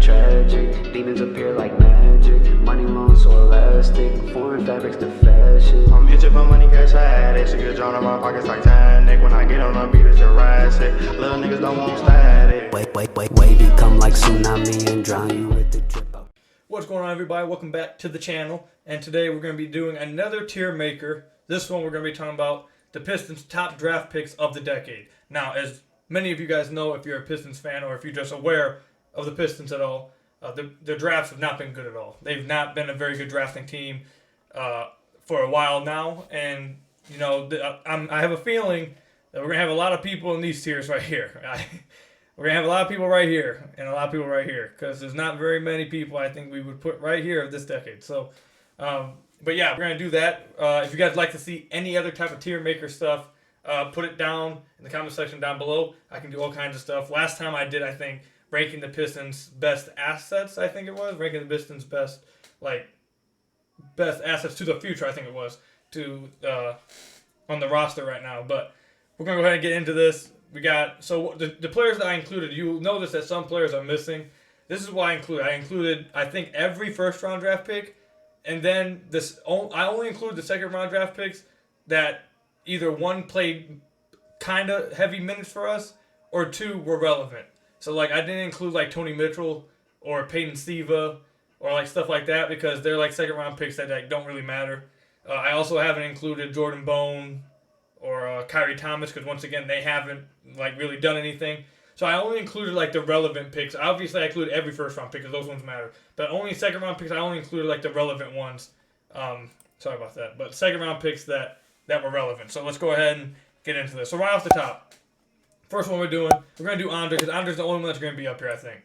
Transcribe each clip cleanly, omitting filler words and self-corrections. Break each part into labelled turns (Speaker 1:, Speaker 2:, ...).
Speaker 1: tragic. Demons appear like magic. Money long so elastic. Foreign fabrics to fashion.
Speaker 2: I'm itching for money, cash addict. See a John in my pockets Titanic. When I get on the beat, it's Jurassic. Little niggas don't want static.
Speaker 1: Wavy come like tsunami and drown you with the drip out.
Speaker 3: What's going on, everybody? Welcome back to the channel, and today we're going to be doing another tier maker. This one we're going to be talking about the Pistons' top draft picks of the decade. Now, as many of you guys know, if you're a Pistons fan or if you're just aware of the Pistons at all, the drafts have not been good at all. They've not been a very good drafting team for a while now, and you know, I have a feeling that we're going to have a lot of people in these tiers right here. We're going to have a lot of people right here and a lot of people right here because there's not very many people I think we would put right here of this decade. So, but yeah, we're going to do that. If you guys like to see any other type of tier maker stuff, put it down in the comment section down below. I can do all kinds of stuff. Last time I did, I think, ranking the Pistons' best assets, I think it was. Ranking the Pistons' best assets to the future, I think it was, to on the roster right now. But we're going to go ahead and get into this. We got, so the players that I included, you'll notice that some players are missing. This is why I included, I think, every first round draft pick, and then I only included the second round draft picks that either one played kind of heavy minutes for us or two were relevant. So like I didn't include like Tony Mitchell or Peyton Siva or like stuff like that because they're like second round picks that like don't really matter. I also haven't included Jordan Bone or Kyrie Thomas because once again they haven't like really done anything. So I only included like the relevant picks. Obviously I included every first round pick because those ones matter. But only second round picks I only included like the relevant ones. Sorry about that. But second round picks that were relevant. So let's go ahead and get into this. So right off the top, first one we're going to do Andre because Andre's the only one that's going to be up here I think.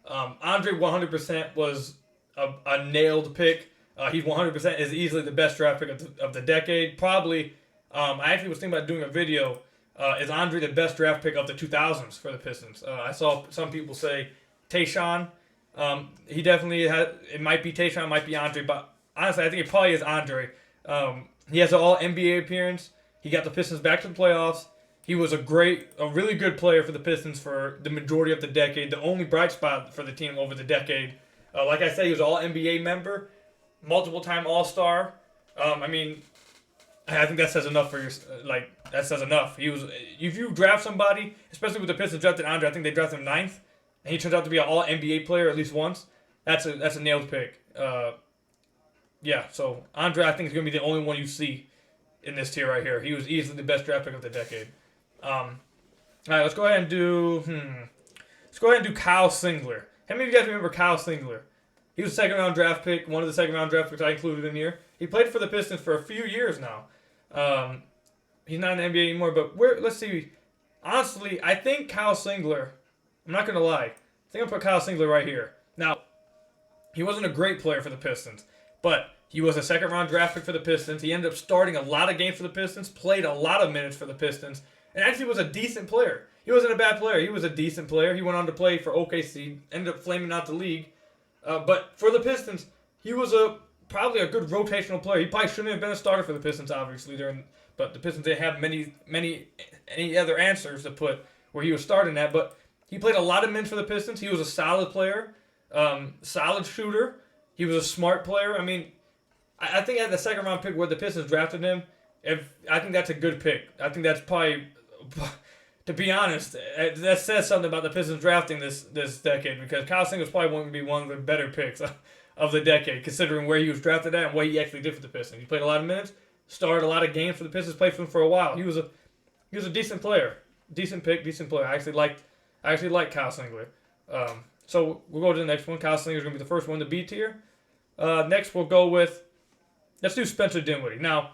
Speaker 3: Andre 100% was a nailed pick. He 100% is easily the best draft pick of the decade. Probably. I actually was thinking about doing a video. Is Andre the best draft pick of the 2000s for the Pistons? I saw some people say Tayshaun. He definitely had. It might be Tayshaun, it might be Andre, but honestly, I think it probably is Andre. He has an All-NBA appearance. He got the Pistons back to the playoffs. He was a really good player for the Pistons for the majority of the decade. The only bright spot for the team over the decade. Like I said, he was an All-NBA member, multiple-time All-Star. I think that says enough for your that says enough. He was if you draft somebody, especially with the Pistons drafted Andre, I think they drafted him 9th, and he turns out to be an All NBA player at least once. That's a nailed pick. Yeah, so Andre I think is gonna be the only one you see in this tier right here. He was easily the best draft pick of the decade. All right, let's go ahead and do Kyle Singler. How many of you guys remember Kyle Singler? He was a second round draft pick, one of the second round draft picks I included in here. He played for the Pistons for a few years now. He's not in the NBA anymore, but let's see. Honestly, I think Kyle Singler, I'm not going to lie, I think I'll put Kyle Singler right here. Now, he wasn't a great player for the Pistons, but he was a second round draft pick for the Pistons. He ended up starting a lot of games for the Pistons, played a lot of minutes for the Pistons, and actually was a decent player. He wasn't a bad player. He was a decent player. He went on to play for OKC, ended up flaming out the league. But for the Pistons, he was probably a good rotational player. He probably shouldn't have been a starter for the Pistons, obviously. But the Pistons didn't have any other answers to put where he was starting at. But he played a lot of minutes for the Pistons. He was a solid player, solid shooter. He was a smart player. I mean, I think at the second round pick where the Pistons drafted him, I think that's a good pick. I think that's probably, to be honest, that says something about the Pistons drafting this decade because Kyle Singler was probably going to be one of the better picks of the decade, considering where he was drafted at and what he actually did for the Pistons. He played a lot of minutes, started a lot of games for the Pistons, played for them for a while. He was a decent player, decent pick, decent player. I actually liked Kyle Singler. So we'll go to the next one. Kyle Singler is going to be the first one to B tier. Next we'll go with, let's do Spencer Dinwiddie. Now,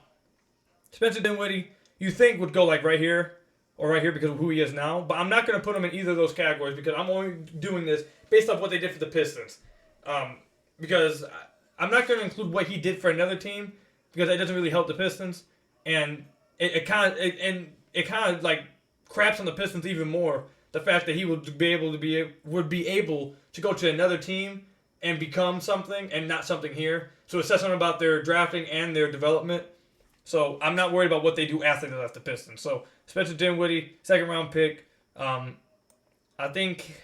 Speaker 3: Spencer Dinwiddie, you think would go like right here or right here because of who he is now, but I'm not going to put him in either of those categories because I'm only doing this based off what they did for the Pistons. Because I'm not going to include what he did for another team because that doesn't really help the Pistons, and it kind of like craps on the Pistons even more. The fact that he would be able to go to another team and become something and not something here. So it says something about their drafting and their development. So I'm not worried about what they do after they left the Pistons. So Spencer Dinwiddie, second round pick. I think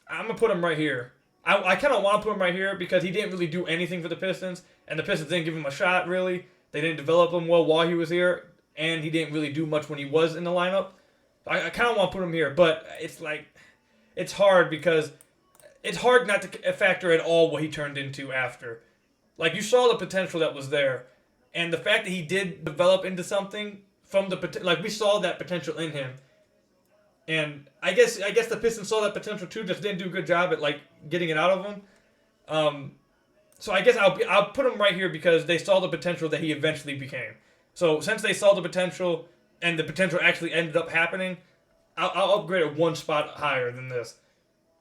Speaker 3: I'm gonna put him right here. I kind of want to put him right here because he didn't really do anything for the Pistons, and the Pistons didn't give him a shot really. They didn't develop him well while he was here, and he didn't really do much when he was in the lineup. I kind of want to put him here, but it's hard because it's hard not to factor at all what he turned into after. Like, you saw the potential that was there, and the fact that he did develop into something from we saw that potential in him. And I guess the Pistons saw that potential too, just didn't do a good job at getting it out of him. So I guess I'll put him right here because they saw the potential that he eventually became. So since they saw the potential and the potential actually ended up happening, I'll upgrade it one spot higher than this.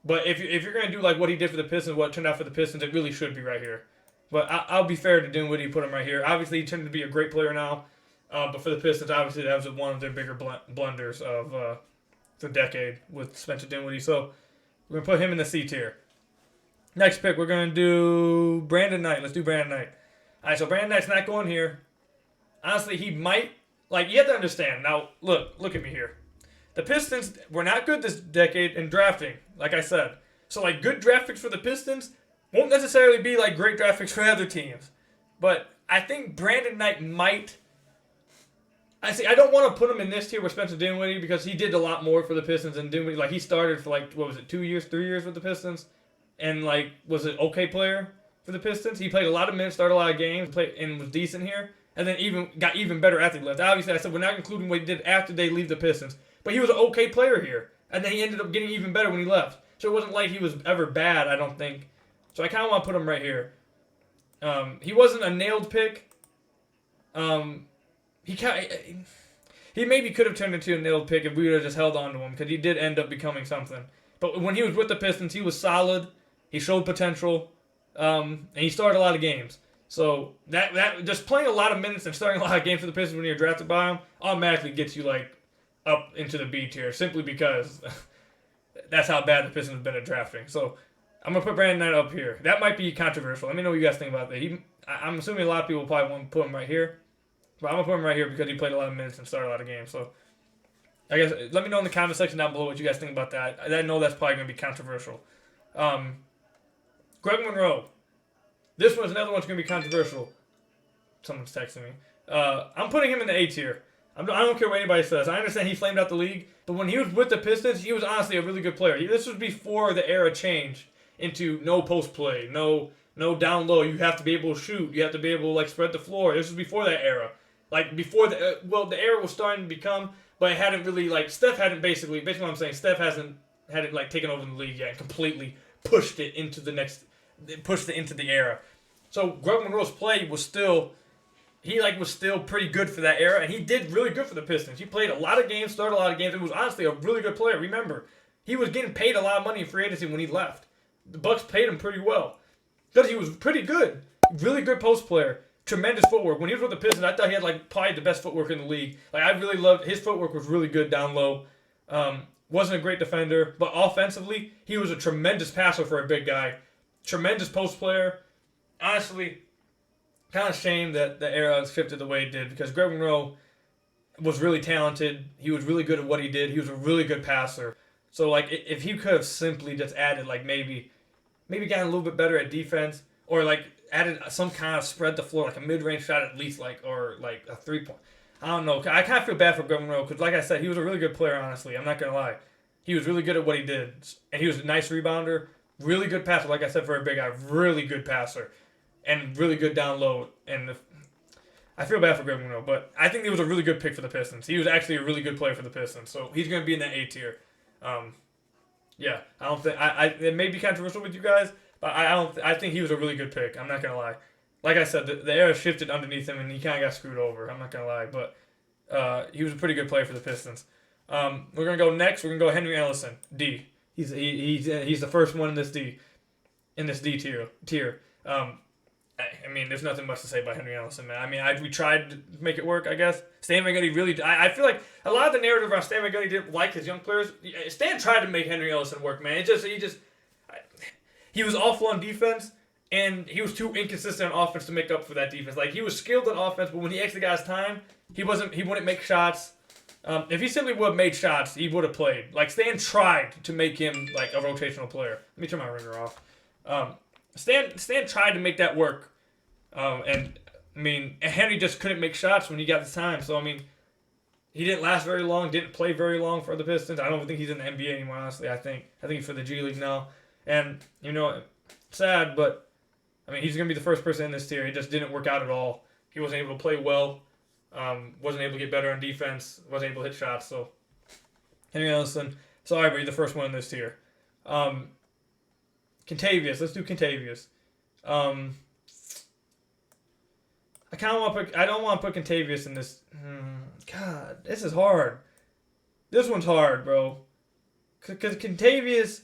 Speaker 3: But if you're gonna do what he did for the Pistons, what turned out for the Pistons, it really should be right here. But I'll be fair to Dinwiddie, put him right here. Obviously, he turned to be a great player now. But for the Pistons, obviously that was one of their bigger blunders of the decade with Spencer Dinwiddie. So we're gonna put him in the C tier. Next pick, we're gonna do Brandon Knight. Let's do Brandon Knight. All right, so Brandon Knight's not going here. Honestly, he might. You have to understand. Now, look at me here. The Pistons were not good this decade in drafting, like I said. So, good draft picks for the Pistons won't necessarily be, great draft picks for other teams. But I think Brandon Knight might. I don't want to put him in this tier with Spencer Dinwiddie because he did a lot more for the Pistons than Dinwiddie. He started for, 2 years, 3 years with the Pistons? And, was an okay player for the Pistons. He played a lot of minutes, started a lot of games, and was decent here. And then got even better after he left. Obviously, I said we're not including what he did after they leave the Pistons. But he was an okay player here. And then he ended up getting even better when he left. So it wasn't like he was ever bad, I don't think. So I kind of want to put him right here. He wasn't a nailed pick. He maybe could have turned into a nailed pick if we would have just held on to him. Because he did end up becoming something. But when he was with the Pistons, he was solid. He showed potential. And he started a lot of games. So that just playing a lot of minutes and starting a lot of games for the Pistons when you're drafted by him automatically gets you up into the B tier simply because that's how bad the Pistons have been at drafting. So I'm gonna put Brandon Knight up here. That might be controversial. Let me know what you guys think about that. I'm assuming a lot of people probably won't put him right here, but I'm gonna put him right here because he played a lot of minutes and started a lot of games. So I guess let me know in the comment section down below what you guys think about that. I know that's probably gonna be controversial. Greg Monroe. This one's another one's going to be controversial. Someone's texting me. I'm putting him in the A tier. I don't care what anybody says. I understand he flamed out the league, but when he was with the Pistons, he was honestly a really good player. This was before the era changed into no post play, no down low. You have to be able to shoot. You have to be able to spread the floor. This was before that era. Before the era was starting to become, but it hadn't really Steph hadn't basically what I'm saying. Steph hadn't taken over the league yet and completely pushed it into the era. So Greg Monroe's play was still pretty good for that era, and he did really good for the Pistons. He played a lot of games, started a lot of games, and was honestly a really good player. Remember, he was getting paid a lot of money in free agency when he left. The Bucks paid him pretty well because he was pretty good, really good post player, tremendous footwork. When he was with the Pistons, I thought he had probably the best footwork in the league. I really loved his footwork. Was really good down low. Wasn't a great defender, but offensively, he was a tremendous passer for a big guy. Tremendous post player. Honestly, kind of shame that the era shifted the way it did because Greg Monroe was really talented. He was really good at what he did. He was a really good passer. So if he could have simply just added maybe gotten a little bit better at defense or added some kind of spread the floor, a mid-range shot at least, or a 3-point. I don't know. I kind of feel bad for Greg Monroe because, like I said, he was a really good player, honestly. I'm not going to lie. He was really good at what he did. And he was a nice rebounder, really good passer, like I said, for a big guy. Really good passer. And really good down low. And I feel bad for Greg Monroe, but I think he was a really good pick for the Pistons. He was actually a really good player for the Pistons. So he's going to be in that A tier. Yeah, I don't think... it may be controversial with you guys, but I think he was a really good pick. I'm not going to lie. Like I said, the era shifted underneath him, and he kind of got screwed over. I'm not going to lie, but he was a pretty good player for the Pistons. We're going to go next. We're going to go Henry Ellison, D. He's the first one in this D tier. I mean, there's nothing much to say about Henry Ellison, man. I mean, we tried to make it work, I guess. Stan Van Gundy really... I feel like a lot of the narrative around Stan Van Gundy didn't like his young players. Stan tried to make Henry Ellison work, man. He was awful on defense, and he was too inconsistent on offense to make up for that defense. He was skilled on offense, but when he actually got his time, he wouldn't make shots. If he simply would have made shots, he would have played. Like, Stan tried to make him, like, a rotational player. Let me turn my ringer off. Stan tried to make that work. And, I mean, Henry just couldn't make shots when he got the time. So, I mean, he didn't last very long, didn't play very long for the Pistons. I don't think he's in the NBA anymore, honestly. I think he's for the G League now. And, you know, sad, but, I mean, he's going to be the first person in this tier. He just didn't work out at all. He wasn't able to play well. Wasn't able to get better on defense. Wasn't able to hit shots. So, Henry Ellenson, sorry, but you're the first one in this tier. Kentavious. Let's do Kentavious. I kind of want to put. I don't want to put Kentavious in this. God, this is hard. This one's hard, bro. Because Kentavious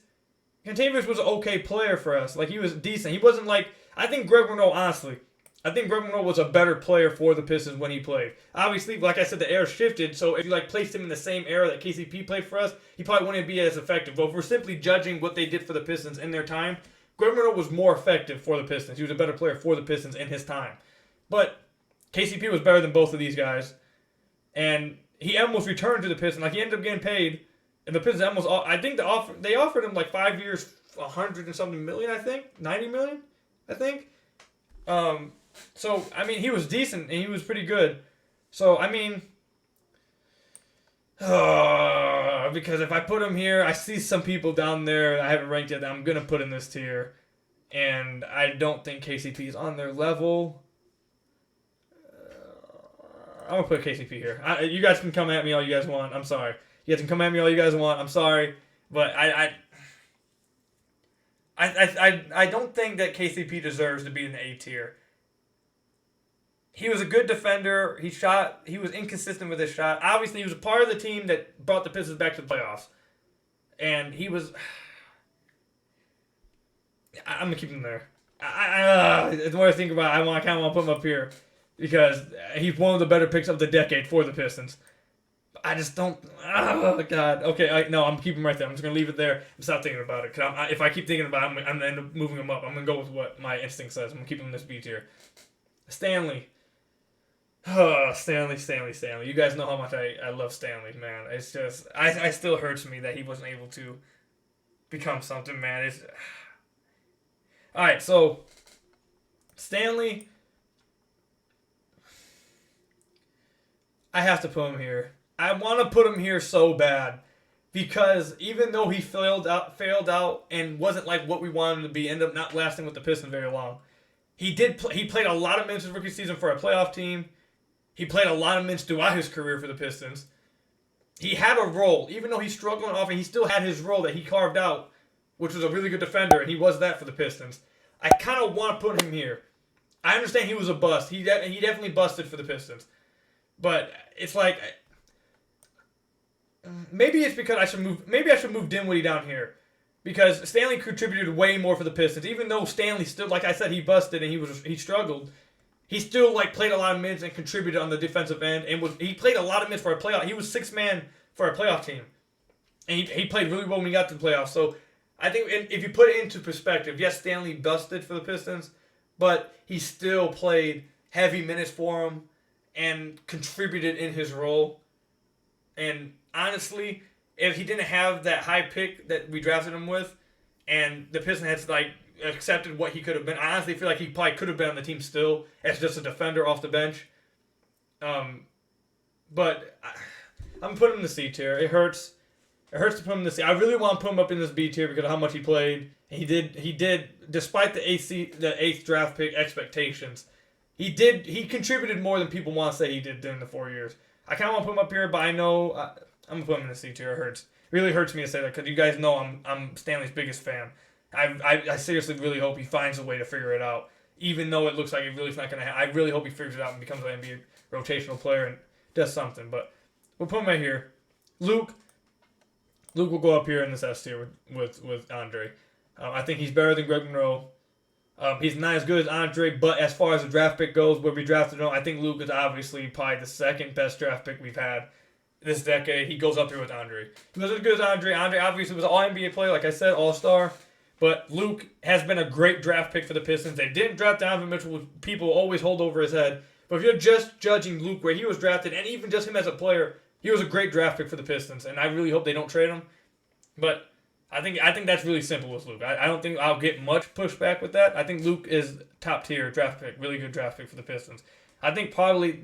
Speaker 3: was an okay player for us. Like, he was decent. He wasn't like. I think Greg Monroe, honestly. I think Greg Monroe was a better player for the Pistons when he played. Obviously, like I said, the era shifted, so if you like placed him in the same era that KCP played for us, he probably wouldn't be as effective. But if we're simply judging what they did for the Pistons in their time, Greg Monroe was more effective for the Pistons. He was a better player for the Pistons in his time. But KCP was better than both of these guys, and he almost returned to the Pistons. Like, he ended up getting paid, and the Pistons almost. I think they offered him like 5 years, 100 and something million. I think 90 million. I think. So, I mean, he was decent, and he was pretty good. So, I mean, because if I put him here, I see some people down there, I haven't ranked yet, that I'm going to put in this tier. And I don't think KCP is on their level. I'm going to put KCP here. You guys can come at me all you guys want. I'm sorry. You guys can come at me all you guys want. I'm sorry. But I don't think that KCP deserves to be in the A tier. He was a good defender. He was inconsistent with his shot. Obviously, he was a part of the team that brought the Pistons back to the playoffs. And he was. I'm going to keep him there. The more I think about it, I kind of want to put him up here. Because he's one of the better picks of the decade for the Pistons. I just don't. Oh, God. Okay, no, I'm keeping him right there. I'm just going to leave it there and stop thinking about it. Because if I keep thinking about it, I'm going to end up moving him up. I'm going to go with what my instinct says. I'm going to keep him in this B tier. Stanley. Oh, Stanley. You guys know how much I love Stanley, man. It's just, I still hurts me that he wasn't able to become something, man. It's. Alright, so, Stanley, I have to put him here. I want to put him here so bad because even though he failed out and wasn't like what we wanted him to be, ended up not lasting with the Pistons very long. He played a lot of minutes his rookie season for a playoff team. He played a lot of minutes throughout his career for the Pistons. He had a role. Even though he struggled on offense, he still had his role that he carved out, which was a really good defender, and he was that for the Pistons. I kind of want to put him here. I understand he was a bust. He definitely busted for the Pistons. But it's like, maybe it's because I should move Dinwiddie down here. Because Stanley contributed way more for the Pistons. Even though Stanley still, like I said, he busted and he struggled. He still like played a lot of minutes and contributed on the defensive end. And he played a lot of minutes for a playoff. He was sixth man for a playoff team. And he played really well when he got to the playoffs. So I think if you put it into perspective, yes, Stanley busted for the Pistons. But he still played heavy minutes for him and contributed in his role. And honestly, if he didn't have that high pick that we drafted him with, and the Pistons had like accepted what he could have been, I honestly feel like he probably could have been on the team still as just a defender off the bench. But I'm putting him in the C tier. It hurts. It hurts to put him in the C. I really want to put him up in this B tier because of how much he played. He did, despite the eighth draft pick expectations. He contributed more than people want to say he did during the 4 years. I kind of want to put him up here, but I know I'm gonna put him in the C tier. It hurts. It really hurts me to say that because you guys know I'm Stanley's biggest fan. I seriously really hope he finds a way to figure it out, even though it looks like it really's not gonna happen. I really hope he figures it out and becomes an NBA rotational player and does something. But we'll put him right here. Luke will go up here in this S tier with Andre. I think he's better than Greg Monroe. He's not as good as Andre, but as far as the draft pick goes, where we drafted him, I think Luke is obviously probably the second best draft pick we've had this decade. He goes up here with Andre. He was as good as Andre. Andre obviously was an All-NBA player, like I said, All-Star. But Luke has been a great draft pick for the Pistons. They didn't draft Donovan Mitchell, which people always hold over his head. But if you're just judging Luke where he was drafted, and even just him as a player, He was a great draft pick for the Pistons, and I really hope they don't trade him. But I think that's really simple with Luke. I don't think I'll get much pushback with that. I think Luke is top tier draft pick, really good draft pick for the Pistons. I think probably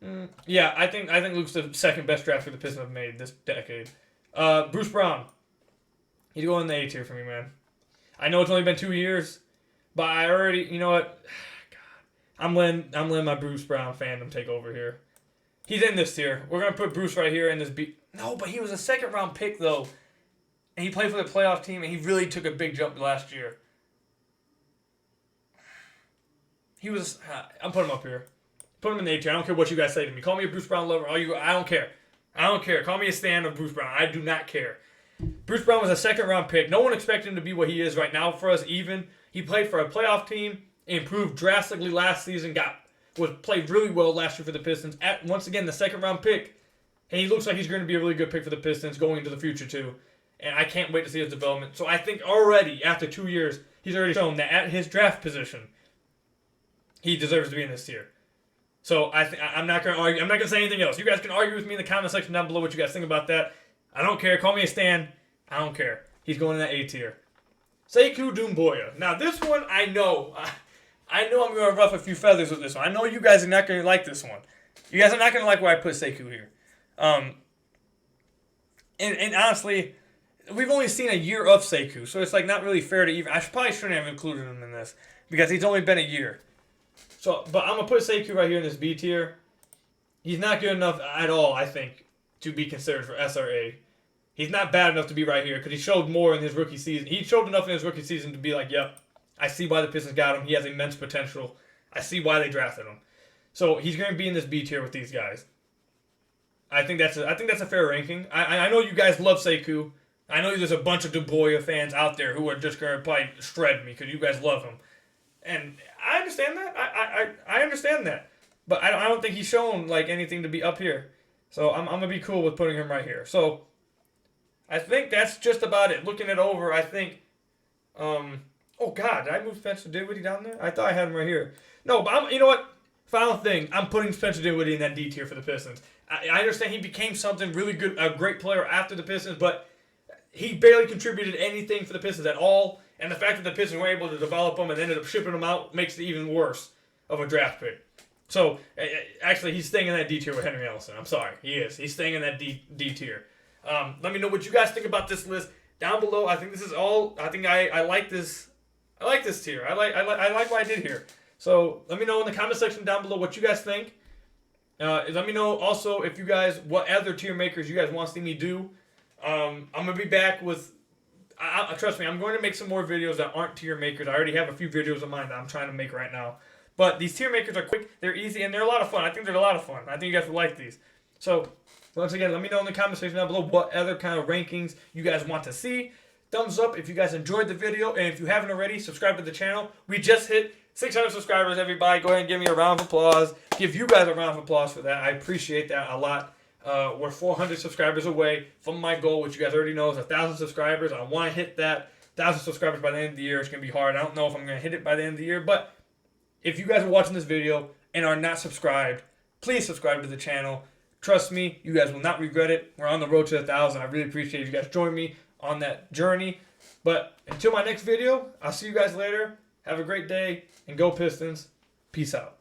Speaker 3: I think Luke's the second best draft pick the Pistons have made this decade. Bruce Brown, he's going in the A tier for me, man. I know it's only been 2 years, but I already, you know what? God, I'm letting my Bruce Brown fandom take over here. He's in this tier. We're gonna put Bruce right here in this B. No, but he was a second round pick though, and he played for the playoff team, and he really took a big jump last year. He was. I'm putting him up here. Put him in the A tier. I don't care what you guys say to me. Call me a Bruce Brown lover. I don't care. I don't care. Call me a stan of Bruce Brown. I do not care. Bruce Brown was a second round pick. No one expected him to be what he is right now for us. Even he played for a playoff team, improved drastically last season. Played really well last year for the Pistons. Once again, the second round pick, and he looks like he's going to be a really good pick for the Pistons going into the future too. And I can't wait to see his development. So I think already after 2 years, he's already shown that at his draft position, he deserves to be in this tier. So I'm not going to argue. I'm not going to say anything else. You guys can argue with me in the comment section down below what you guys think about that. I don't care. Call me a stan. I don't care. He's going in that A tier. Sekou Doumbouya. Now this one, I know I'm going to ruffle a few feathers with this one. I know you guys are not going to like this one. You guys are not going to like where I put Sekou here. And honestly, we've only seen a year of Sekou, so it's like not really fair to even. I probably shouldn't have included him in this because he's only been a year. So, but I'm gonna put Sekou right here in this B tier. He's not good enough at all, I think, to be considered for SRA. He's not bad enough to be right here because he showed more in his rookie season. He showed enough in his rookie season to be like, yep, I see why the Pistons got him. He has immense potential. I see why they drafted him. So he's going to be in this B tier with these guys. I think that's a fair ranking. I know you guys love Sekou. I know there's a bunch of Doumbouya fans out there who are just going to probably shred me because you guys love him. And I understand that. I understand that. But I don't think he's shown like anything to be up here. So I'm going to be cool with putting him right here. So I think that's just about it. Looking it over, I think... oh, God. Did I move Spencer Dinwiddie down there? I thought I had him right here. No, but you know what? Final thing. I'm putting Spencer Dinwiddie in that D tier for the Pistons. I understand he became something really good, a great player after the Pistons, but he barely contributed anything for the Pistons at all. And the fact that the Pistons were able to develop him and ended up shipping him out makes it even worse of a draft pick. So, actually, he's staying in that D tier with Henry Ellison. I'm sorry. He is. He's staying in that D tier. Let me know what you guys think about this list down below. I think this is all. I think I like this. I like this tier. I like what I did here. So let me know in the comment section down below what you guys think. Let me know also if you guys what other tier makers you guys want to see me do. I'm gonna be back with. Trust me, I'm going to make some more videos that aren't tier makers. I already have a few videos of mine that I'm trying to make right now. But these tier makers are quick, they're easy, and they're a lot of fun. I think they're a lot of fun. I think you guys will like these. So, once again, let me know in the comment section down below what other kind of rankings you guys want to see. Thumbs up if you guys enjoyed the video, and if you haven't already, subscribe to the channel. We just hit 600 subscribers, everybody. Go ahead and give me a round of applause. Give you guys a round of applause for that. I appreciate that a lot. We're 400 subscribers away from my goal, which you guys already know is 1,000 subscribers. I want to hit that 1,000 subscribers by the end of the year. It's going to be hard. I don't know if I'm going to hit it by the end of the year, but if you guys are watching this video and are not subscribed, please subscribe to the channel. Trust me, you guys will not regret it. We're on the road to 1,000. I really appreciate you guys joining me on that journey. But until my next video, I'll see you guys later. Have a great day, and go Pistons. Peace out.